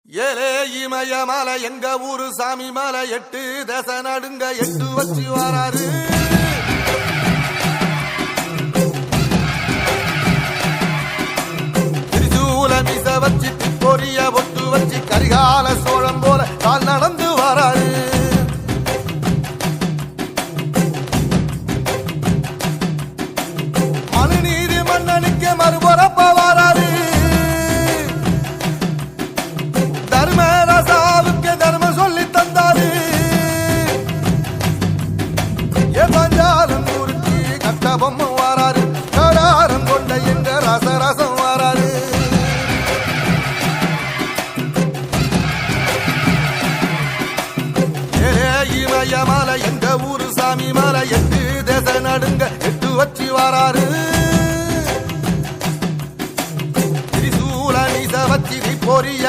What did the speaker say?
ஏலே இமய மலை எங்க ஊரு சாமி மலை 8 தேச நடுங்க 8 வச்சு வராரு. திரிசூல மிச வச்சு பொரிய ஒட்டு வச்சு கரிகால சோழம் போல கால் நடந்து வராரு. மனுநீதி மன்னனுக்கு மறுபரப்ப வராரு. தர்மராசாவுக்கு தர்மம் சொல்லி தந்தாரு. பஞ்சாலம் குறிச்சி கட்ட பொம்மை வாராரு. கடாரம் கொண்ட எங்க ரசரசம் வாராரு. இமய மலை எங்க ஊரு சாமி மலை 8 தேச நடுங்க 8 வச்சு வாராரு. திரிசூல நீச வச்சி பொரிய